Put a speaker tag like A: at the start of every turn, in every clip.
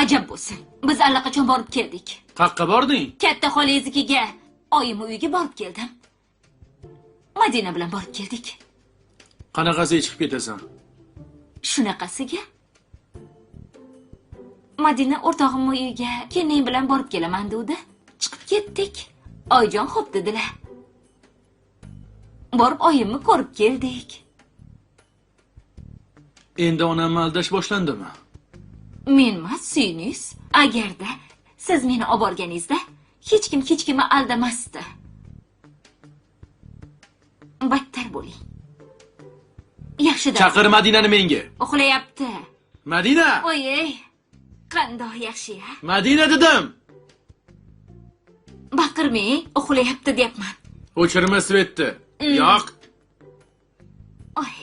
A: Ajab bo'lsin. Biz allaqachon borib keldik.
B: Qaqqa bording?
A: Katta xolangiznikiga, oyim uyiga borib keldim. Madina bilan borib keldik.
B: Qanaqasiga chiqib ketasan?
A: Shunaqasiga. Madina o'rtog'im uyiga keling bilan borib kelaman dedi. Chiqib ketdik. Oyjon xo'p dedilar. Borib oyimni ko'rib keldik.
B: Endi onamni aldash boshlandimi?
A: Menmas, siz. Agarda siz meni olib borganingizda hech kimni aldamasdi. Battar bo'ling. Yaxshi-da.
B: Chaqir Madinani menga.
A: Uxlayapti.
B: Madina!
A: Voy, qandoq yaxshi-ya.
B: Madina dedim.
A: Baqirmang, uxlayapti deyapman.
B: O'chirma Svetni. Yo'q.
A: Oy.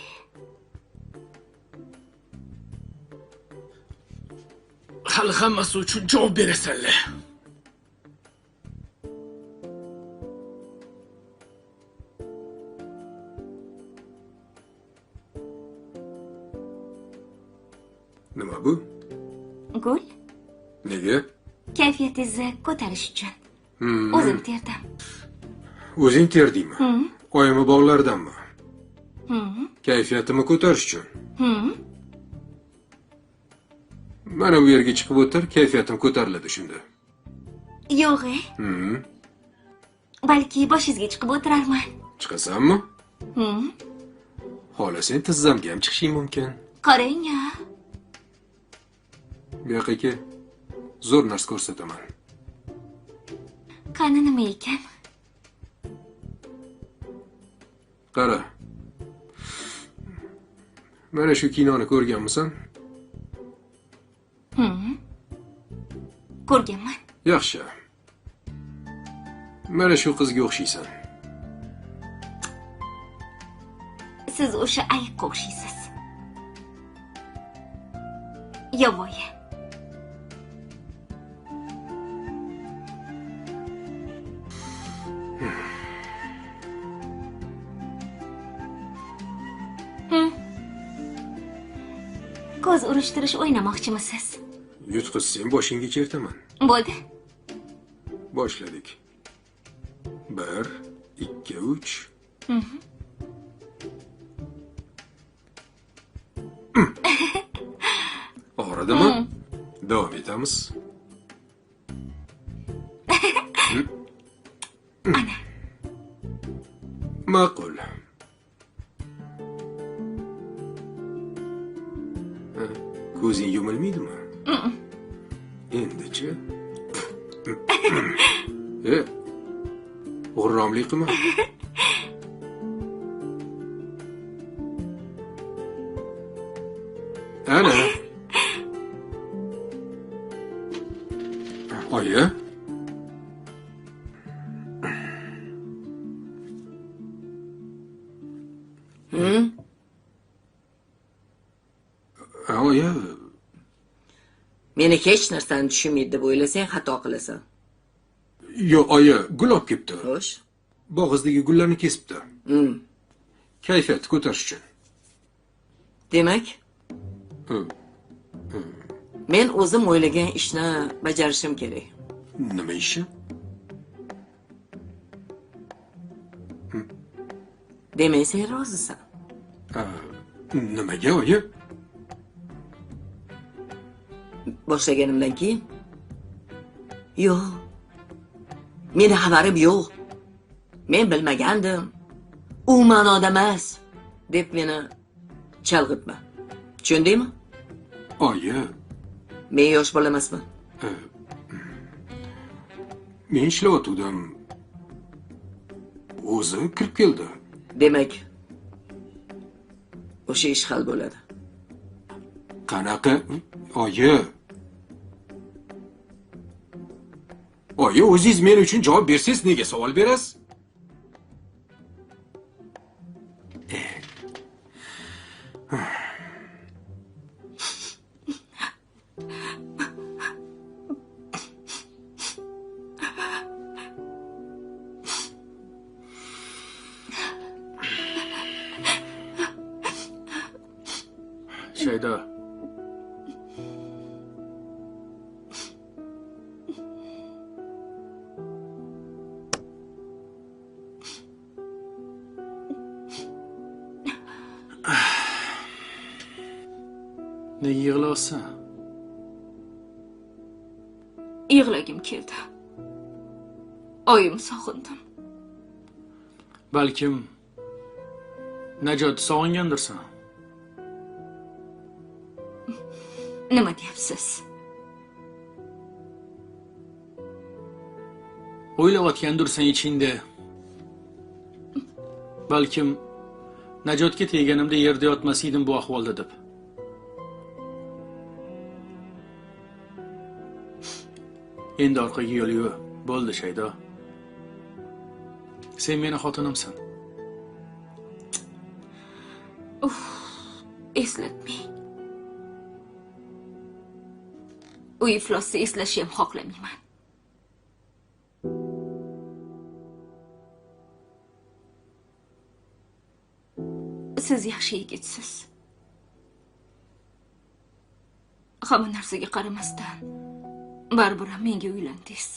B: Hali hammasi uchun javob berasanlar.
C: Nima bu?
A: Gul,
C: Nega?
A: kayfiyatingizni ko'tarish uchun. O'zim terdim.
C: O'zing terdingmi? Oyimi bog'lardanmi? Kayfiyatimni ko'tarish uchun. Mana bu yerga chiqib o'tir, kayfiyatim ko'tariladi shunda.
A: Yo'q, balki boshingizga chiqib o'tirarman.
C: Chiqasanmi? Xohlasang tizzamga ham chiqishing mumkin.
A: Qarang-a.
C: Bu yoqqa kel. Zo'r narsa ko'rsataman.
A: Qani nima ekan?
C: Qara. Mana shu kinoni ko'rganmisan?
A: Ko'rganman.
C: Yaxshi. Mana shu qizga o'xshaysan.
A: Siz o'sha ayiqqa o'xshaysiz. Yavoya. Ko'z urishtirish o'ynamoqchimisiz?
C: Yutqizsang boshingga chertaman.
A: Bo'ldi.
C: Boshladik. 1, 2, 3. Og'ridimi? Davom etamiz.
A: Ana.
C: Ma'qul. Ko'zing yumilmaydimi? Endi-chi? G'urromlik qilma. Ana. Oyi. Oyi.
D: Meni hech narsani tushunmaydi deb o'ylasang xato qilasan.
C: Yo'q, oyi, gul olib kelibdi.
D: Xo'sh.
C: Bog'izdagi gullarni kesibdi. Kayfiyat ko'tarish uchun.
D: Demak, men o'zim o'ylagan ishni bajarishim kerak.
C: Nima ishi?
D: Demak, sen rozisan.
C: Nimaga, oyi?
D: Boshlaganimdan keyin? Yo'q. Meni xabarim yo'q. Men bilmagandim. U ma'noda emas deb meni chalg'itma. Tushundingmi?
C: Oyi.
D: Men yosh bola emasman.
C: Men ishlayotgandim. O'zi kirib keldi.
D: Demak, o'sha ish hal bo'ladi.
C: Qanaqa? Oyi. Oyi, o'zingiz men uchun javob bersangiz nega savol berasiz?
B: Shayda. Nega yig'layapsan?
A: Yig'lagim keldi. Oyim sog'indim.
B: Balkim Najot sog'ingandirsan.
A: Nima deyapsiz?
B: O'ylayotgandirsan ichingda. Balkim Najotga teganimda yerda yotmas edim bu ahvolda deb. Endi orqaga yo'l yo'q. Bo'ldi Shaydo. Sen meni xotinimsan.
A: Eslatmang. U iflosni eslashni ham xohlamayman. Siz yaxshi yigitsiz. Hamma narsaga qaramasdan baribir menga uylandingiz.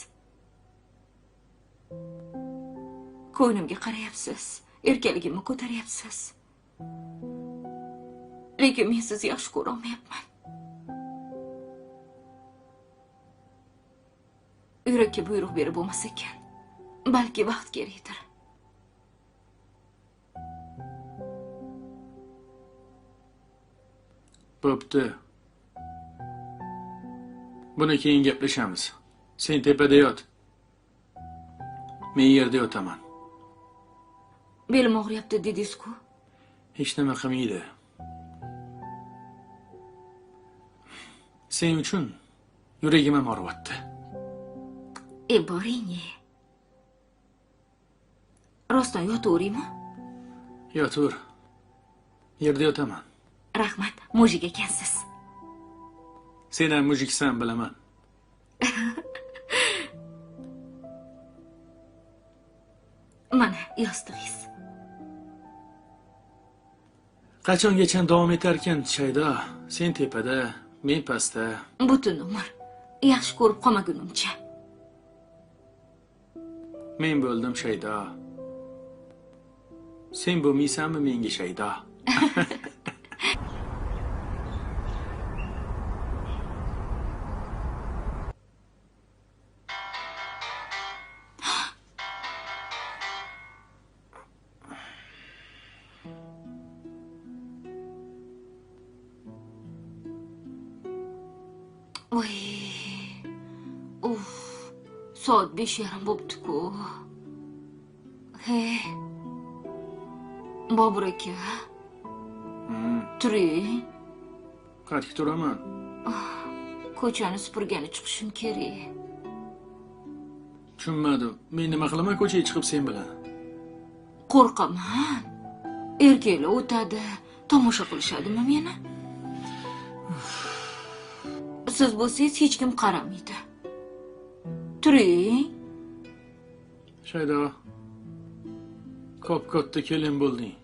A: Ko'nglimga qarayapsiz, erkaligimni ko'taryapsiz. Lekin men sizni yaxshi ko'ra olmayapman. Yurakka buyruq berib bo'lmas ekan. Balki vaqt kerakdir.
B: Bo'pti. Buni keyin gaplashamiz. Sen tepada yot. Men yerda yotaman.
A: Belim og'riyapti dedingiz-ku.
B: Hech nima qilmaydi. Sen uchun yuragim ham og'riyapti.
A: Boring. Rostdan yotaveraymi?
B: Yotur. Yerda yotaman.
A: Rahmat, mujik ekansiz.
B: Sen ham mujiksan bilaman.
A: Mana yostig'ingiz.
B: Qachongacha davom etarkan Shaydo? Sen tepada, men pastda.
A: Butun umr yaxshi ko'rib qolmagunimcha.
B: Men bo'ldim Shaydo. Sen bo'lmaysanmi menga Shaydo?
A: Voy. Soat 5:30 bo'pti-ku. He. Bobur aka. Turing.
B: Qayerga turaman?
A: Ko'chani supurgani chiqishim kerak.
B: Tushunmadim. Men nima qilaman ko'chaga chiqib sen bilan?
A: Qo'rqaman. Erkaklar o'tadi, tomosha qilishadimi meni? Siz bo'lsangiz hech kim qaramaydi. Turing.
B: Shaydo. Katta kelin bo'lding.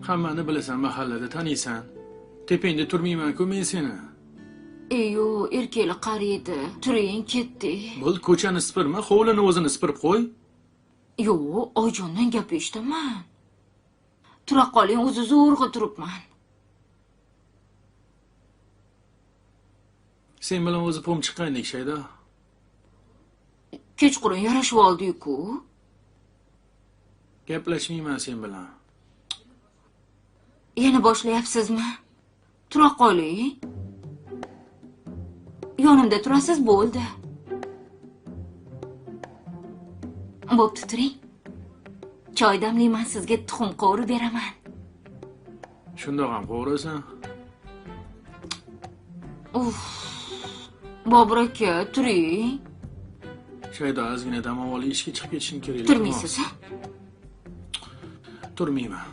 B: Hammani bilasan, mahallada taniysan. Tepingda turmayman-ku men seni.
A: Eyo, erkaklar qaraydi. Turing, ketdik.
B: Bo'ldi, ko'chani sipirma, hovlini o'zini sipirib qo'y.
A: Yo'q, Oyjondan gap eshitaman. Tura qoling, o'zi zo'rg'a turibman.
B: Sen bilan o'zi pom chiqqandik Shaydo.
A: Kechqurun yarashib oldik-ku.
B: Gaplashmayman sen bilan.
A: Yana boshlayapsizmi? Tura qoling. Yonimda turasiz bo'ldi. Bo'pti, turing. Choy damlayman, sizga tuxum qovurib beraman.
B: Shundoq ham qo'rasan.
A: Bobur aka, turing.
B: Shaydo, ozgina dam olib ishga chiqib ketishim kerak.
A: Turmaysiz, ha?
B: Turmayman.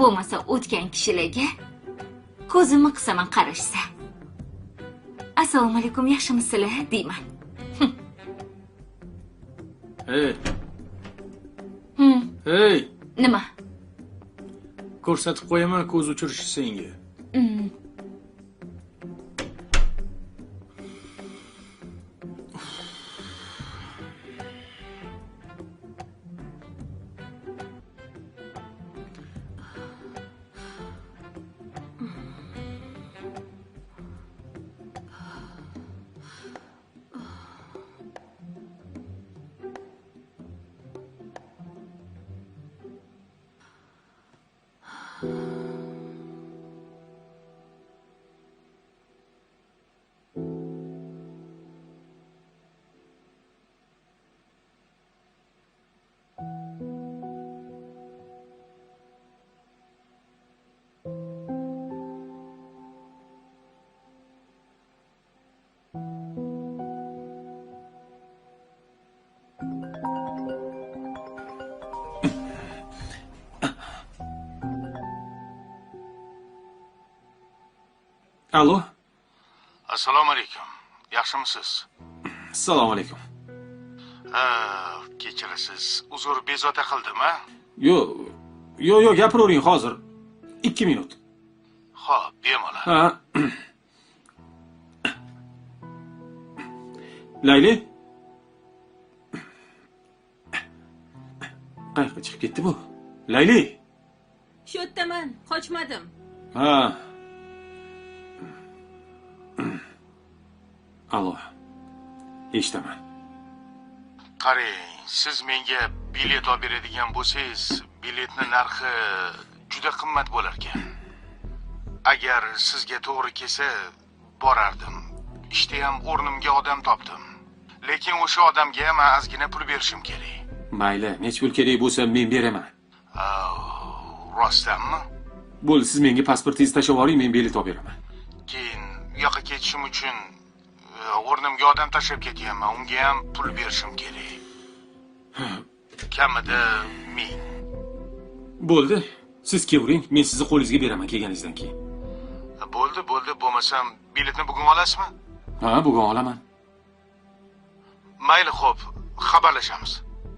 A: Bo'lmasa o'tgan kishilarga ko'zimni qisaman qarashsa. Assalomu alaykum, yaxshimisizlar deyman.
B: Hey. Hey.
A: Nima?
B: Ko'rsatib qo'yaman ko'z uchirish senga. Allo.
E: Assalomu alaykum. Yaxshimisiz?
B: Assalomu alaykum.
E: Kechirasiz. Uzr bezovta qildim-a?
B: Yo'q, gapiravering hozir. 2 minut.
E: Xo'p, bemalol.
B: Ha. Layli? Qayerga chiqib ketdi bu? Layli?
D: Shu yerdaman, qochmadim.
B: Ha. Allo. Eshitaman.
E: Qarang, siz menga bilet olib beradigan bo'lsangiz, biletning narxi juda qimmat bo'lar ekan. Agar sizga to'g'ri kelsa, borardim. Ishda ham o'rnimga odam topdim. Lekin o'sha odamga men ozgina pul berishim kerak.
B: Mayli, nech pul kerak bo'lsa men beraman.
E: Rostdanmi?
B: Bo'ldi, siz menga pasportingizni tashlab oling, men bilet olib beraman.
E: Keyin u yoqqa ketishim uchun o'rnimga odam tashlab ketyapman. Unga ham pul berishim kerak. Kamida 1000.
B: Bo'ldi. Siz kelavering, men sizni qo'lingizga beraman kelganingizdan keyin.
E: Bo'ldi, bo'lmasam biletni bugun olasizmi?
B: Ha, bugun olaman.
E: Mayli, xo'p, xabarlashamiz.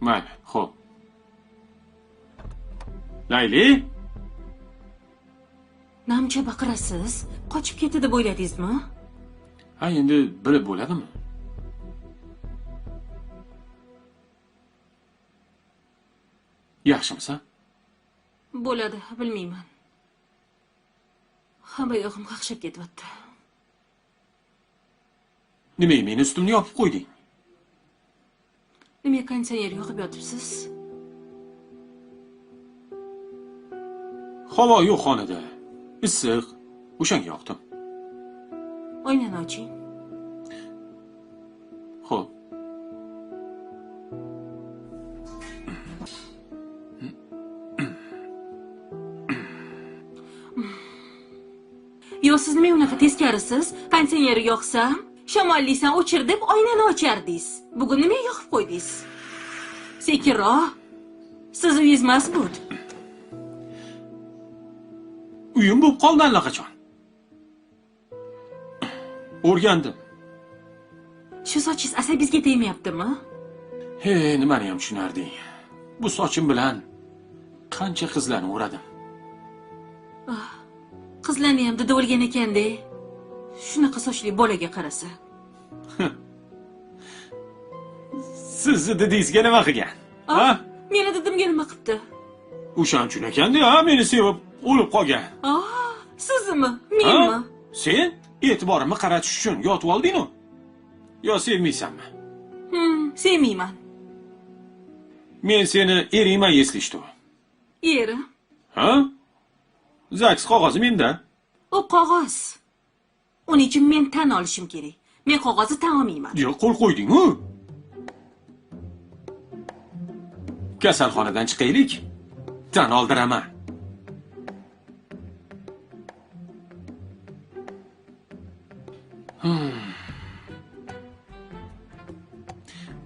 B: Mayli, xo'p. Layli?
D: Namcha baqirasiz? Qochib ketdi deb o'yladingizmi?
B: Ha, endi bilib bo'ladimi? Yaxshimisan?
D: Bo'ladi, bilmayman. Hamma yo'g'im qaqshab ketyapti.
B: Nimaga meni ustimni yopib qo'yding?
D: Nimaga konditsioner yoqib yotibsiz?
B: Havo yo'q xonada. Issiq. O'shanga yoqdim.
D: Oynani oching.
B: Xo'p.
D: Yo, siz nima unaqa teskarisiz? Konditsioneri yoqsam, shamollisan o'chir deb oynani ochardingiz. Bugun nima yoqib qo'ydingiz? Sekinroq. Siz uyingiz emas bu.
B: Uyim bo'lib qoldi allaqachon. O'rgandim.
D: Shu sochingiz asabingizga tegmayaptimi?
B: He, nimani ham tushunarding. Bu sochim bilan qancha qizlarni o'radim.
D: Qizlarni ham dida o'lgan ekanda. Shunaqa sochli bolaga qarasa.
B: Sizni didingizga nima qilgan? Ha?
D: Meni didimga nima qilibdi?
B: O'shan uchun ekanda, ha, meni sevib o'lib qolgan.
D: Sizmi? Menmi?
B: Sen e'tiborimni qaratish uchun yotib olding-ku? Yo sevmaysanmi?
D: Sevmayman.
B: Men seni eringman, если что.
D: Eri?
B: Ha? Zaks qog'ozi menda.
D: U qog'oz. Uning uchun men tan olishim kerak. Men qog'ozni tan olmayman.
B: Yo, qo'l qo'yding-ku. Kasalxonadan chiqaylik. Tan oldiraman.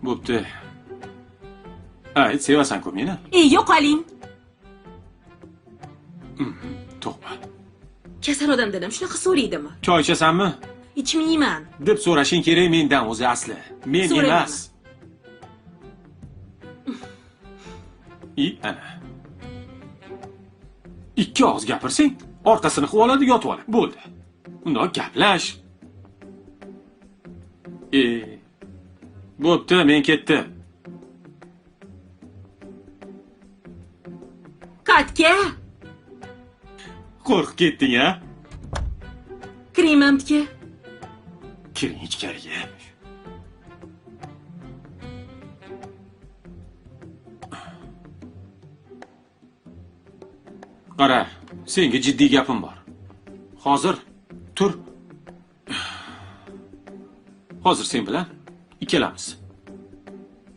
B: Bo'pti. Ayt, sevasan-ku meni?
D: Yo'qoling.
B: To'g'ri.
D: Kasal odamdan ham shunaqa so'raydimi?
B: Choy ichasanmi?
D: Ichmayman.
B: deb so'rashing kerak mendan o'zi asli. Men
D: So'rayman.
B: emas. Ana. Ikki og'iz gapirsang, orqasini qilib oladi, yotib oladi. Bo'ldi. Undoq gaplash. Bo'pti, men ketdim.
D: Katga!
B: Qo'rqib ketding, ha?
D: Kiringmamdiki.
B: Kiring ichkariga. Qara, senga jiddiy gapim bor. Hozir tur. Hozir sen bilan ikkalamiz.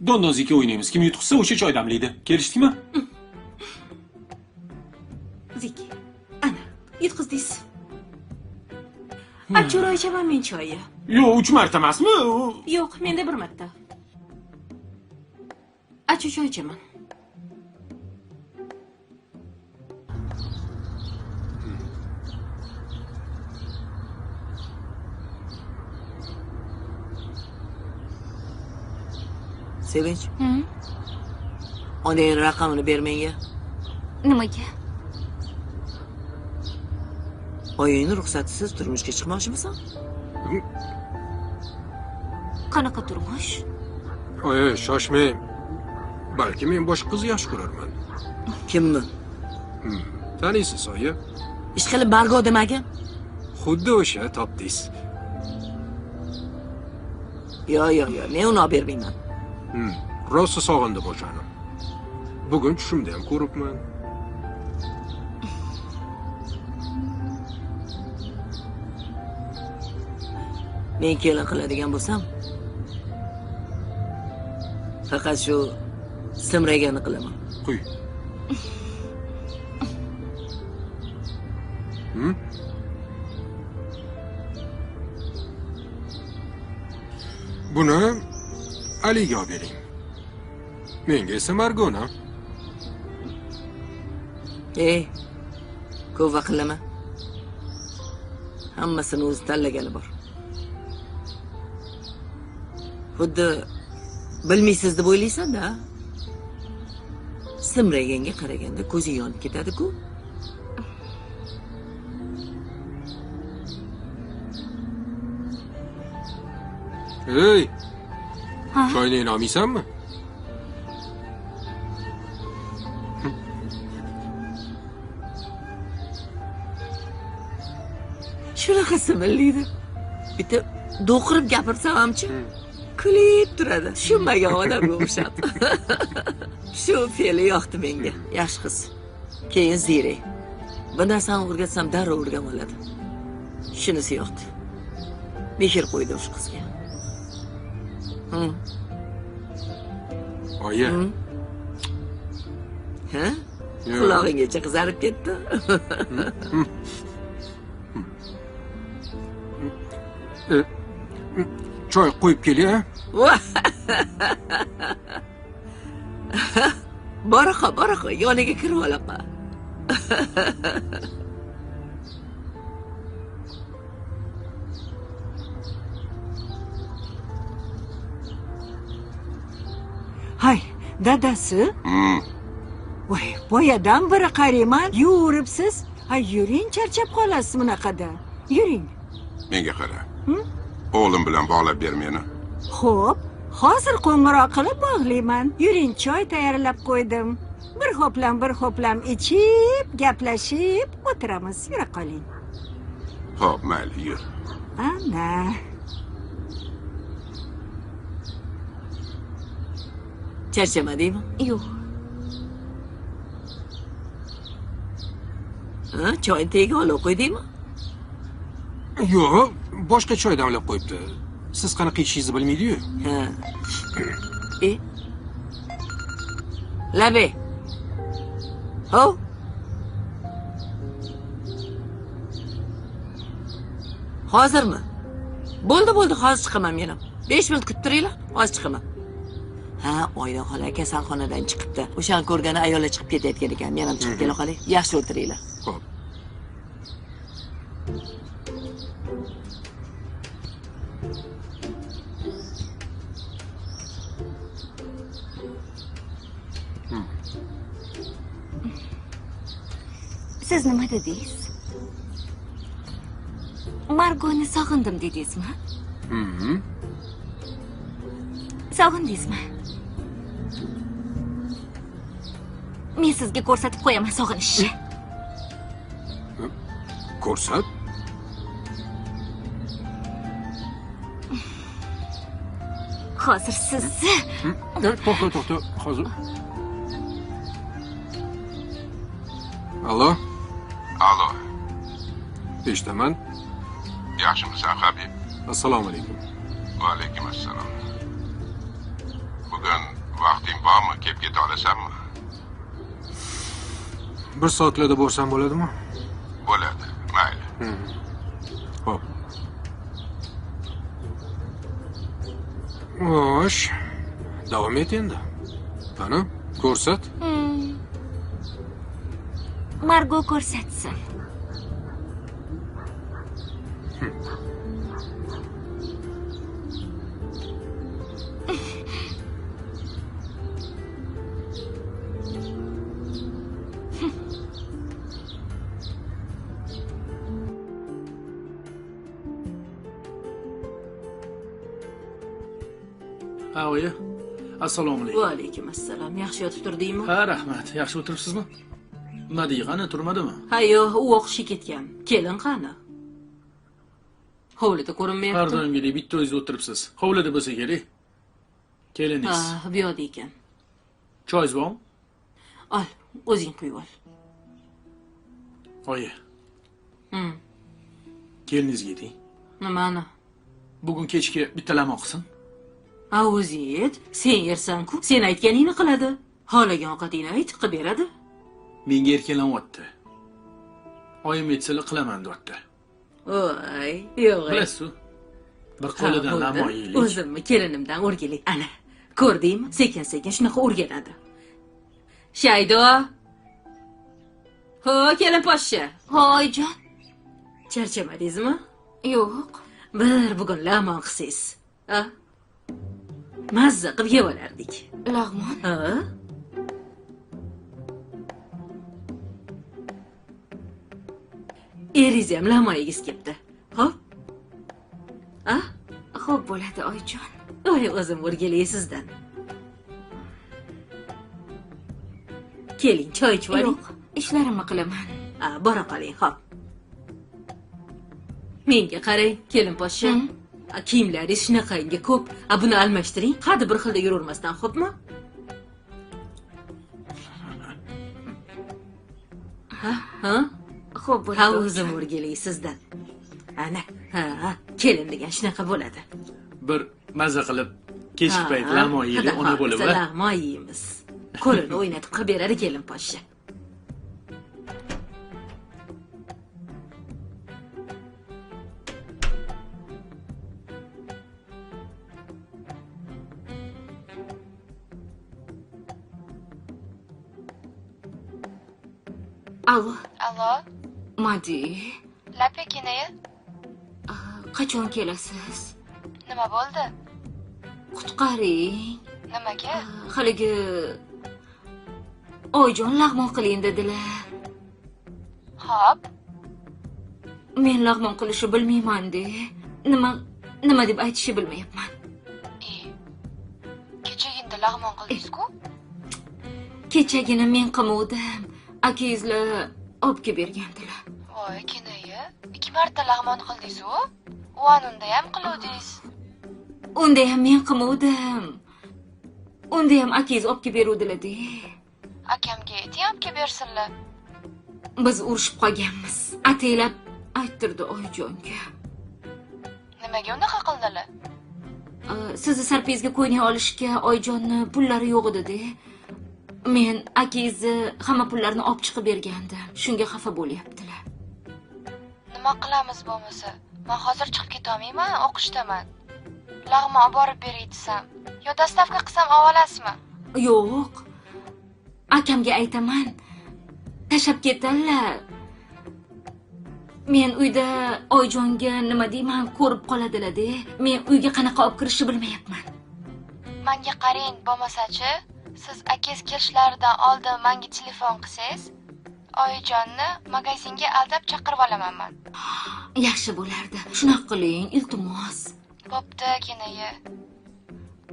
B: Dondozika o'ynaymiz. Kim yutqizsa o'sha choy damlaydi. Kelishdikmi?
D: Ziki. Ana, yutqizdingiz. Achchiqroq ichaman men choyni.
B: Yo'q, 3 marta emasmi?
D: Yo'q, menda bir marta. Achchiq choy ichaman.
F: Sevinch,
A: Hm?
F: onangning raqamini ber menga.
A: Nimaga?
F: Oyingni ruxsatisiz turmushga chiqmoqchimisan?
A: Qanaqa turmush?
C: Oyi, shoshmang. Balki men boshqa qiz yaxshi ko'rarman.
F: Kimni?
C: Taniysiz, oyi?
F: Ishqilib Margo demagan?
C: Xuddi o'sha topdingiz.
F: Yo, men uni olib bermayman.
C: Rosa sog'indim o'shani. Bugun tushimda ham ko'ribman.
F: Men kelin qiladigan bo'lsam, faqat shu simragani qilaman.
C: Quy. Buni Aliga olib bering. Menga esa Margona.
F: Ko'p vaqillama. Hammasini o'zi tanlagani bor. Xuddi bilmaysiz deb o'ylaysan-da. Simraganga qaraganda ko'zi yonib ketadi-ku.
C: Ey,
A: Ha?
C: choyni olmaysanmi?
F: Shunaqa simillaydi. Bitta do'qirib gapirsam hamchi kulib turadi. Tushunmagan odamga o'xshab. Shu fe'li yoqdi menga. Yaxshi qiz. Keyin ziyrak. Bir narsani o'rgatsam darrov o'rganib oladi. Shunisi yoqdi. Mehr qo'ydi o'sha qizga.
C: Oyi.
F: Ha?
C: Yo'q.
F: Qulog'inggacha qizarib ketdi.
C: Choy qo'yib kelay.
F: Boraqa, yoniga kirib olaqa.
G: Hay, dadasi. Voy, boyadan biri qarayman, yuribsiz. Hay, yuring, charchab qolasiz bunaqada. Yuring.
H: Menga qara. O'g'lim bilan bog'lab ber meni.
G: Xo'p, hozir qo'ng'iroq qilib bog'layman. Yuring, choy tayyorlab qo'ydim. Bir ho'plam ichib, gaplashib o'tiramiz. Yura qoling.
H: Xo'p, mayli, yur.
G: Ana.
F: Charchamadingmi?
A: Yo'q.
F: Ha, choyni tagiga olib qo'ydingmi?
C: Yo'q, boshqa choy damlab qo'yibdi. Siz qanaqa ishingizni bilmaydi-yu.
F: Ha. Labe. Ho. Hozirmi? Bo'ldi, hozir chiqaman men ham. 5 minut kutib turinglar, hozir chiqaman. Ha, Oyda xola kasalxonadan chiqibdi. O'shani ko'rgani ayollar chiqib ketayotgan ekan. Men ham chiqib kela qolay. Yaxshi o'tiringlar.
C: Xo'p.
A: Siz nima dedingiz? Margoni sog'indim dedingizmi? Sog'indingizmi? Men sizga ko'rsatib qo'yaman sog'inishni.
C: Ko'rsat.
A: Hozir sizni
C: To'xta, hozir. Allo,
H: Alo,
C: eshitaman.
H: yaxshimisan, Habib?
C: Assalomu alaykum.
H: Va alaykum assalom. Bugun vaqting bormi? Kelib keta olasanmi?
C: Bir soatlarda borsam bo'ladimi?
H: Bo'ladi, mayli.
C: Xo'p. Xo'sh. Davom et endi. Qani, ko'rsat.
A: Margo ko'rsatsin.
I: Ha, oyi. Assalomu alaykum.
D: Va alaykum assalom. Yaxshi yotib turdingmi?
I: Ha, rahmat. Yaxshi o'tiribsizmi? Madi qani, turmadimi?
D: Ha, yo'q, u o'qishga ketgan. Kelin qani? Hovlida ko'rinmayapti.
I: Har doimgidek bitta o'zingiz o'tiribsiz. Hovlida bo'lsa kerak. Keliningiz.
D: Ha, bu yoqda ekan.
I: Choyingiz bormi?
D: Ol, o'zing quyib ol.
I: Oyi. Keliningizga ayting.
D: Nimani?
I: Bugun kechki bitta lamon qilsin.
D: Ha, o'zing et. Sen yersan-ku. Sen aytganingni qiladi. Xohlagan ovqatingni ayt, qilib beradi.
I: Menga erkalanyapti. Oyim aytsalar qilaman deyapti.
D: Voy, yo'q.
I: Bilasiz-ku. Bir qo'lidan lamon yeylik.
D: O'zimni kelinimdan o'rgili. Ana, ko'rdingmi? Sekin-sekin shunaqa o'rganadi. Shaydo. Ho, kelin poshsha.
A: Hoyjon.
D: Charchamadingizmi?
A: Yo'q.
D: Bir bugun lamon qilsangiz. Ha? Mazza qilib yeb olardik.
A: Lag'mon.
D: Ha? Eringiz ham lamon yegiz kelibdi. Hop. Ha?
A: Xo'p bo'ladi, oyijon.
D: Voy, o'zim o'rgilay sizdan. Keling, choy ichib oling.
A: Yo'q, ishlarimni qilaman.
D: Ha, bora qoling, hop. Menga qarang, kelin poshsha. Kiyimlaringiz shunaqangi ko'p. Buni almashtiring. Haddi bir xilda yuravermasdan, xo'pmi? Ha?
A: Xo'p bo'ladi.
D: Ha, o'zim o'rgilay sizdan. Ana, ha, kelin degan shunaqa bo'ladi.
I: Bir mazza qilib kechki payt lamon yeylik, ona bo'lib.
D: Lamon yeymiz. Qo'lini o'ynatib qilib beradi kelin poshsha.
A: Allo.
J: Allo,
A: Madi.
J: Lapi kenaya?
A: Qachon kelasiz?
J: Nima bo'ldi?
A: Qutqaring.
J: Nimaga?
A: Haligi Oyjon lag'mon qiling dedilar.
J: Xo'p.
A: Men lag'mon qilishni bilmayman-de. Nima deb aytishni bilmayapman.
J: Kechagina lag'mon qildingiz-ku?
A: Kechagina men qilmovdim. Akangizlar olib kelib bergandilar.
J: Voy, kenaya. 2 marta lag'mon qildingiz-ku? Unda ham qiluvdingiz.
A: Unda ham men qilmovdim. Unda ham akangiz olib kelib beruvdilar-de.
J: Akamga ayting, olib kelib bersinlar.
A: Biz urushib qolganmiz. Ataylab ayttirdi Oyjonga.
J: Nimaga unaqa qildilar?
A: Sizni sarpingizga qo'ynay olishga Oyjonni pullari yo'q edi-de. Men akangizni hamma pullarni olib chiqib bergandim. Shunga xafa bo'lyaptilar.
J: Nima qilamiz bo'lmasa? Men hozir chiqib keta olmayman, o'qishdaman. Lag'mon olib borib beray desam, yo dastavka qilsam olasizmi?
A: Yo'q. Akamga aytaman. Tashab ketadilar. Men uyda Oyjonga nima deyman, ko'rib qoladilar-de. Men uyga qanaqa olib kirishni bilmayapman.
J: Menga qarang, bo'lmasa-chi, siz akangiz kelishlaridan oldin menga telefon qilsangiz, Oyjonni magazinga aldab chaqirib olaman men.
A: Yaxshi bo'lardi. Shunaqa qiling, iltimos.
J: Bo'pti, kenaya.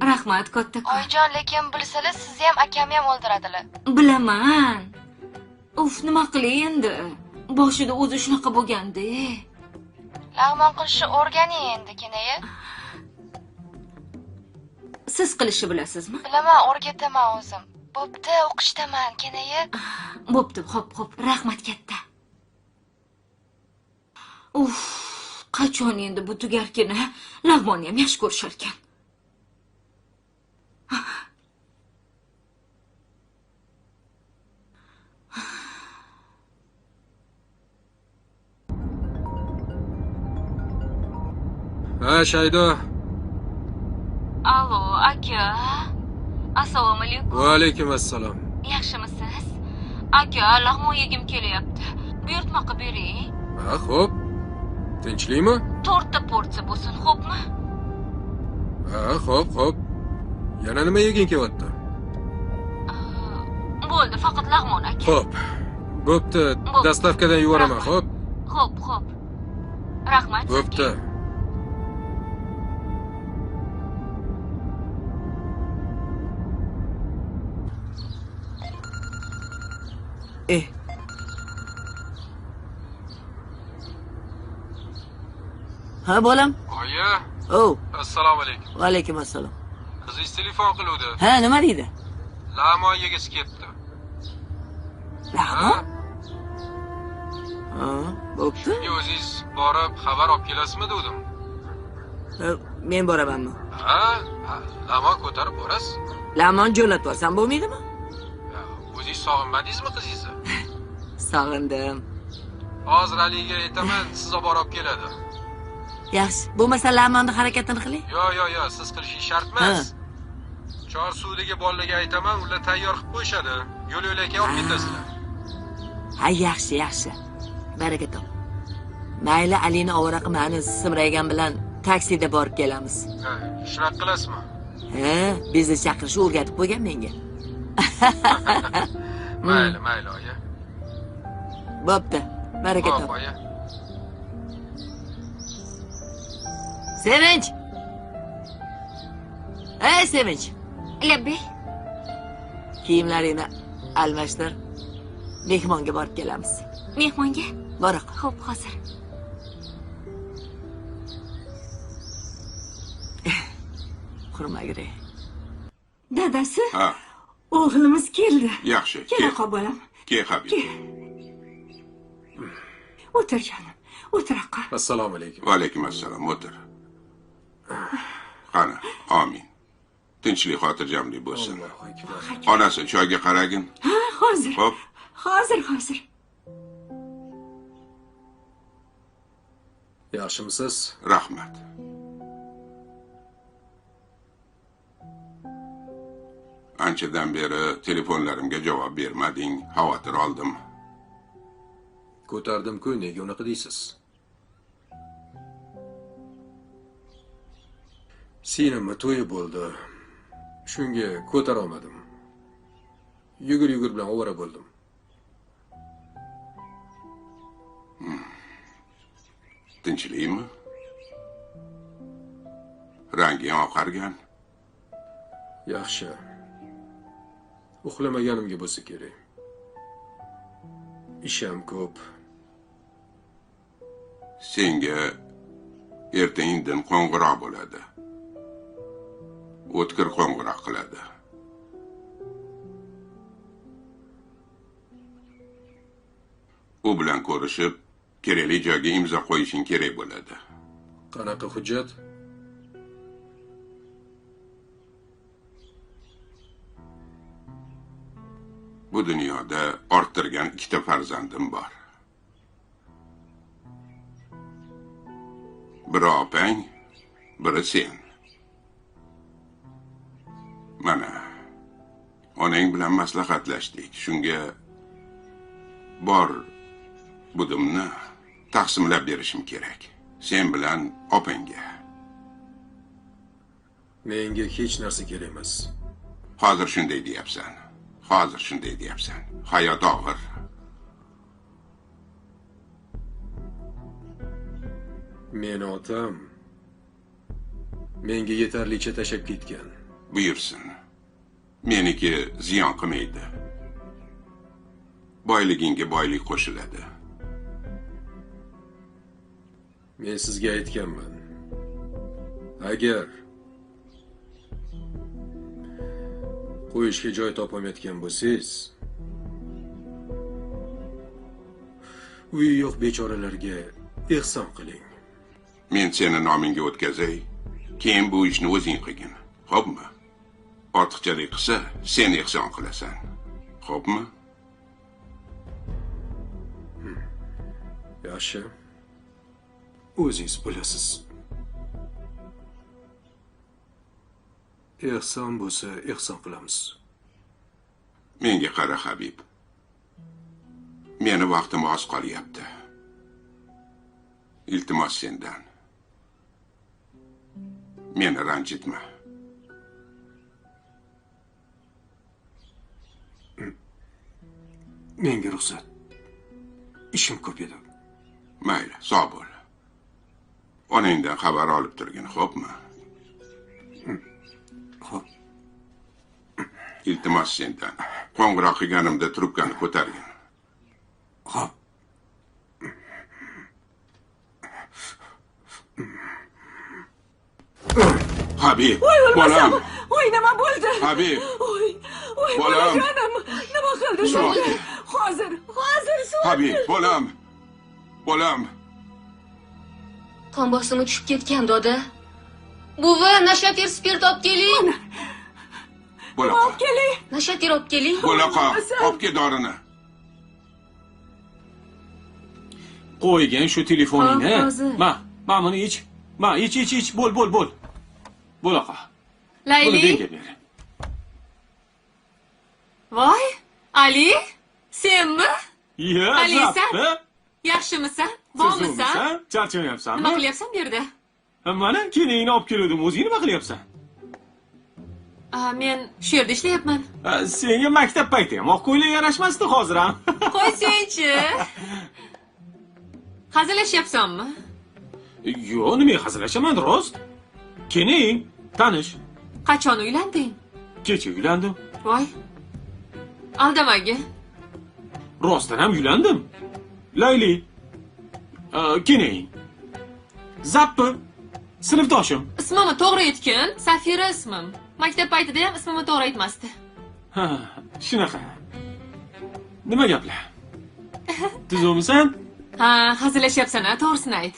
A: Rahmat, kattakon.
J: Oyjon, lekin bilsalar, sizni ham akamni ham o'ldiradilar.
A: Bilaman. Uf, nima qilay endi? Boshida o'zi shunaqa bo'lganda.
J: Lag'mon qilishni o'rganing endi, kenaya.
A: Siz qilishni bilasizmi?
J: Bilaman, o'rgataman o'zim. Bo'pti, o'qishdaman, kenaya.
A: Bo'pti, xo'p, rahmat katta. Uf, qachon endi bu tugarkini lag'monni ham yaxshi ko'rishar ekan.
C: Ha, Shaydo.
A: Allo, aka. Assalomu alaykum.
C: Va alaykum assalom.
A: Yaxshimisiz? Aka, lag'mon yegim kelyapti. Buyurtma qilib bering.
C: Ha, xo'p. Tinchlikmi?
A: 4 ta porsiya bo'lsin, xo'pmi?
C: Ha, xo'p. Yana nima yeging kelyapti?
A: Bo'ldi, faqat lag'mon aka.
C: Xo'p. Bo'pti, dastavkadan yuboraman, xo'p?
A: Xo'p. Rahmat.
C: Bo'pti.
F: Ha, bolam?
C: Oyi,
F: Oh,
C: assalomu alaykum.
F: va alaykum assalom.
C: Qizingiz telefon qiluvdi.
F: Ha, nima deydi?
C: Lamo yegisi ketdi.
F: Lamo? Ha, bo'pti.
C: O'zingiz borib xabar olib kelasizmi dedim.
F: Men boramanmi?
C: Ha, lamo ko'tarib borasiz.
F: Lamoni jo'natib yuborsam bo'lmaydimi?
C: O'zingiz sog'inmadingizmi qizingizni?
F: Sog'indim.
C: Hozir Aliga aytaman, siz olib borib keladi.
F: Yaxshi, bo'lmasa Lamonni harakatini qiling.
C: Yo, siz qilishingiz shart emas. Chor suvdagi bolalarga aytaman, ular tayyor qilib qo'yishadi. Yo'l-yo'lakay olib ketasizlar.
F: Ha, yaxshi. Baraka top. Mayli, Alini ovora qilmani Simraygan bilan taksida borib kelamiz.
C: Ha, shunaqa qilasizmi?
F: Ha, biznes chaqirishni o'rgatib qo'ygan menga.
C: Mayli, oyi.
F: Bo'pti. Baraka top.
C: Oyi.
F: Sevinch. Ey, Sevinch.
A: Labbay.
F: Kiyimlaringni almashtir. Mehmonga borib kelamiz.
A: Mehmonga?
F: Boriq.
A: Xo'p, hozir.
F: Qurmagire.
G: Dadasi,
H: Ha,
G: o'g'limiz keldi.
H: yaxshi.
G: Kela qol bolam.
H: Ke Habib.
G: O'tir jonim. O'tir aqa.
I: Assalomu alaykum.
H: Va alaykum assalom. O'tir. Qani, amin. Tinchlik, xotirjamlik bo'lsin. Onasi choyga qaragin.
G: Ha, hozir.
H: Xo'p.
G: Hozir.
I: Yaxshimisiz?
H: Rahmat. Anchadan beri telefonlarimga javob bermading, xavotir oldim.
I: Ko'tardim-ku, nega unaqa deysiz? Sinamni to'yi bo'ldi. Shunga ko'tara olmadim. Yugur bilan ovora bo'ldim.
H: Tinchlikmi? Ranging oqargan.
I: Yaxshi. Uxlamaganimga bo'lsa kerak. Ishim ko'p.
H: Senga erta-indin qo'ng'iroq bo'ladi. O'tkir qo'ng'iroq qiladi. U bilan ko'rishib, kerakli joyga imzo qo'yishing kerak bo'ladi.
I: Qanaqa hujjat?
H: Bu dunyoda orttirgan ikkita farzandim bor. Biri opang, biri sen. Mana, onang bilan maslahatlashdik. Shunga bor budimni taqsimlab berishim kerak. Sen bilan opangga.
I: Menga hech narsa kerak emas.
H: Hozir shunday deyapsan. Hayot og'ir.
I: Meni otam menga yetarlicha tashab ketgan.
H: Buyursin. Meniki ziyon qilmaydi. Boyligingga boylik qo'shiladi.
I: Men sizga aytganman. Agar qo'yishga joy topolmayotgan bo'lsangiz, uyi yo'q bechoralarga ehson qiling.
H: Men seni nomingga o'tkazay, keyin bu ishni o'zing qilgin. Xo'pmi? Ortiqchalik qilsa, sen ehson qilasan. Xo'pmi?
I: Yaxshi. O'zingiz bilasiz. Ehson bo'lsa, ehson qilamiz.
H: Menga qara, Habib. Meni vaqtim oz qolyapti. Iltimos sendan. Meni ranjitma.
C: Menga ruxsat. Ishim ko'p edi.
H: Mayli, sog' bo'l. Onangdan xabar olib turgin, xo'pmi?
C: Xo'p.
H: Iltimos sendan. Qo'ng'iroq qilganimda trubkani ko'targin. Habib,
G: Voy o'lmasam.
H: bolam.
G: Voy nima bo'ldi?
H: Habib,
G: Voy, voy
H: Bolam.
G: bolajonim. Nima qildi
H: Suv
G: senga?
H: oldi.
G: Hozir suv.
H: Habib, bolam. Bolam.
A: Qon bosimi tushib ketgan doda. Buvi, nashatir spirt olib keling.
H: Bo'la
G: Olib keling.
A: Nashatir olib keling.
H: Bo'laqa, olib kel dorini.
B: Qo'ygin shu telefoningni.
A: Hop, hozir.
B: Ma buni ich. Ma ich. Bo'l. Bo'laqa. Buni
D: Layli.
B: menga ber.
D: Voy, Ali, senmi?
B: Ya,
D: Alisan?
B: zappi.
D: Yaxshimisan? Bormisan?
B: Charchayapsanmi?
D: Nima qilyapsan bu yerda?
B: Mana keliningni olib keldim. O'zing nima qilyapsan?
D: Men shu yerda ishlayapman.
B: Senga maktab payti ham oq ko'ylak yarashmasdi hozir ham.
D: Qo'ysangchi. Hazillashyapsanmi?
B: Yo'q, nima hazillashaman, rost. Keling, tanish.
D: Qachon uylanding?
B: Kecha uylandim.
D: Voy. Aldamagin.
B: Rostdan ham uylandim. Layli. Keling. Zappi. Sinfdoshim.
D: Ismimni to'g'ri aytgin. Safira ismim. Maktab paytida ham ismimni to'g'ri aytmasdi.
B: Ha, shunaqa. Nima gaplar? Tuzukmisan?
D: Ha, hazillashyapsan-a, to'g'risini ayt.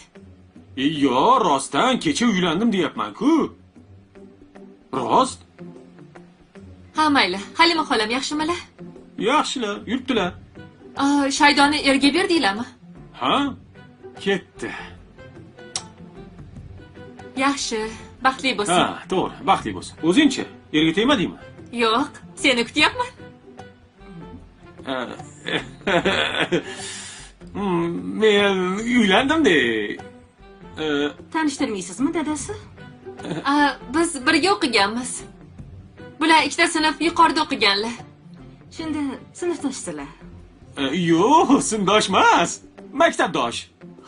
B: Yo'q, rostdan kecha uylandim deyapman-ku. Rost?
D: Ha, mayli. Halima xolam yaxshimilar?
B: Yaxshilar, yuribdilar.
D: Shaydoni erga berdinglarmi?
B: Ha? Ketdi.
D: Yaxshi, baxtli bo'lsin.
B: Ha, to'g'ri, baxtli bo'lsin. O'zingchi, erga tegmadingmi?
D: Yo'q, seni kutyapman.
B: Men uylandim-de.
D: Tanishtirmaysizmi dadasi? Biz birga o'qiganmiz. Bular ikkita sinf yuqorida o'qiganlar.
A: Shunda sinfdoshsilar.
B: Yo'q, sinfdosh emas. Maktabdosh.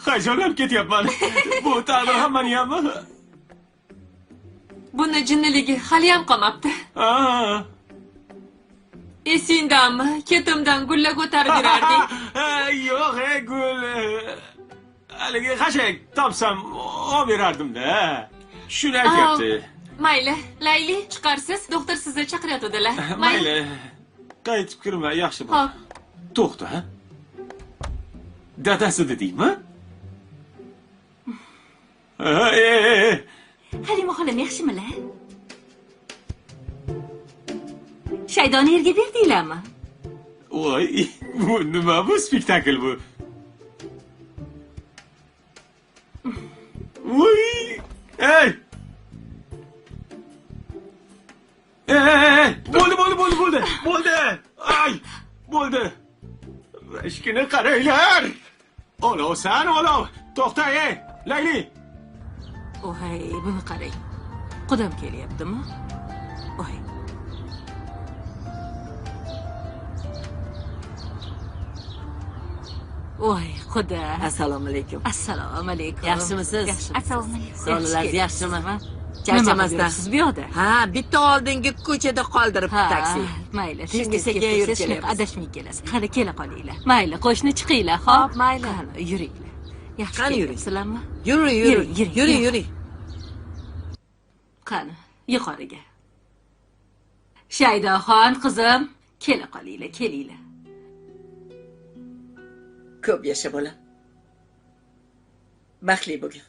B: Hayajonlanib ketyapman. Bu taqdir hammani hammi?
D: Buni jinniligi hali ham qolmabdi. Esingdanmi? Ketimdan gullar ko'tarib yurarding.
B: Yo'q, gul. Haligi xashak topsam olib berardim-da. Shuni aytyapti.
D: Mayli, Layli, chiqarsiz, doktor sizni chaqirayotganlar.
B: Mayli. Qaytib kirma, yaxshi bo'l.
D: Xo'p.
B: To'xta. Dadasi dedingmi?
A: Halima xolam yaxshimilar? Shaydoni erga berdinglarmi?
B: Voy, bu nima bu spektakl bu? Voy! Ey! Bo'ldi! Ay! Bo'ldi! Rashkini qaranglar! Olovsan, olov! To'xta, ey! Layli!
D: Voy, buni qarang. Qudam kelyaptimi? Voy. Voy, xudo.
F: Assalomu alaykum.
D: Assalomu alaykum.
F: Yaxshimisiz?
A: Assalomu alaykum.
F: Sog'lig'ingiz yaxshimi?
D: Nima
F: Charchamasdan.
D: siz bu yoqda?
F: Ha, bitta oldingi ko'chada qoldiribdi taksi.
D: Mayli,
F: Shunga sekin yurib
D: shunaqa
F: kelyapmiz.
D: adashmay kelasiz. Qani kela qolinglar. Mayli, qo'shni chiqinglar, xo'p?
F: Mayli.
D: Qani, yuringlar. Yaxshi
F: Qani yuring.
D: kelyapsizlarmi?
F: Yuring.
D: Qani, yuqoriga. Shaydoxon qizim, kela qolinglar, kelinglar.
F: Ko'p yasha bola. Baxtli bo'lgin.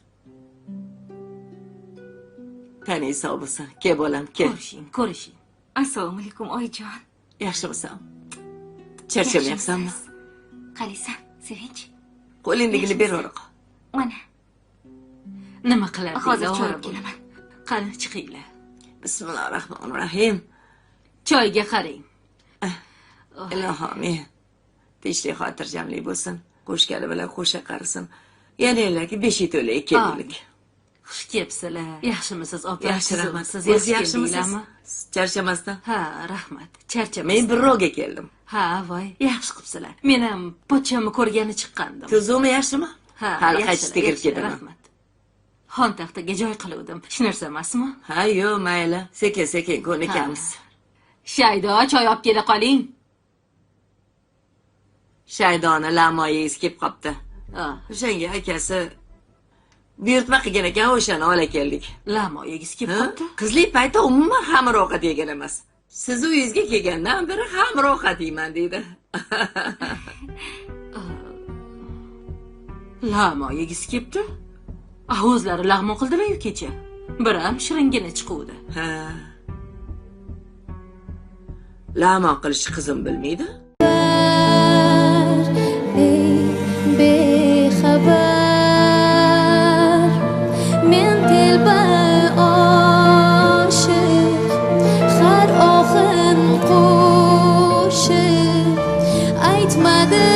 F: Qani sog' bo'lsin. Kel bolam, kel.
D: Ko'rishing.
A: Assalomu alaykum oyijon.
F: Yaxshimisan? Charchamayapsanmi?
A: Qalisan, Sevinch?
F: Qo'lingdagini ber o'roq.
A: Mana,
D: Nima qilar?
A: hozir choy olib kelaman.
D: Qani, chiqinglar.
F: Bismillahirrohmanirrohim.
D: Choyga qarang.
F: Ilohim, tinchlik xotirjamlik bo'lsin. Qo'shgani bilan qo'sha qarisin. Yananglarga beshiy to'lay kelinlik.
D: Xush kelibsizlar. Yaxshimisiz, opa?
F: Yaxshi, rahmat.
D: Siz
F: O'zi yaxshimisiz? Charchamasdan?
D: Ha, rahmat. Charchamasdan.
F: Men birrovga keldim.
D: Ha, voy, yaxshi qilibsizlar. Men ham pochchamni ko'rgani chiqqandim.
F: Tuzukmi, yaxshimi?
D: Ha,
F: hali
D: yaxshilar,
F: qaytishga kirib
D: yaxshilar,
F: ketaman.
D: Rahmat. Xon taxtiga joy qiluvdim. Hech narsa emasmi?
F: Ha, yo'q, mayli. Sekin ko'nikamiz.
D: Shaydo, choy olib kela qoling.
F: Shaydoni lamoyingiz kelib qopti.
D: Ha,
F: O'shanga akasi buyurtma qilgan ekan, o'shani ola keldik.
D: Lamo yegisi kelib
F: Ha?
D: qopti.
F: Qizlik payti umuman xamir ovqat yegan emas. Siz uyingizga kelgandan beri xamir ovqat yeyman deydi.
D: Lamo yegisi kelibdi. O'zlari lag'mon qildimi-yu kecha? Biram shiringina chiquvdi.
F: Ha. Lamo qilish qizim bilmaydi.
K: bexabar men telba oshiq har oxin qo'shiq aytmadi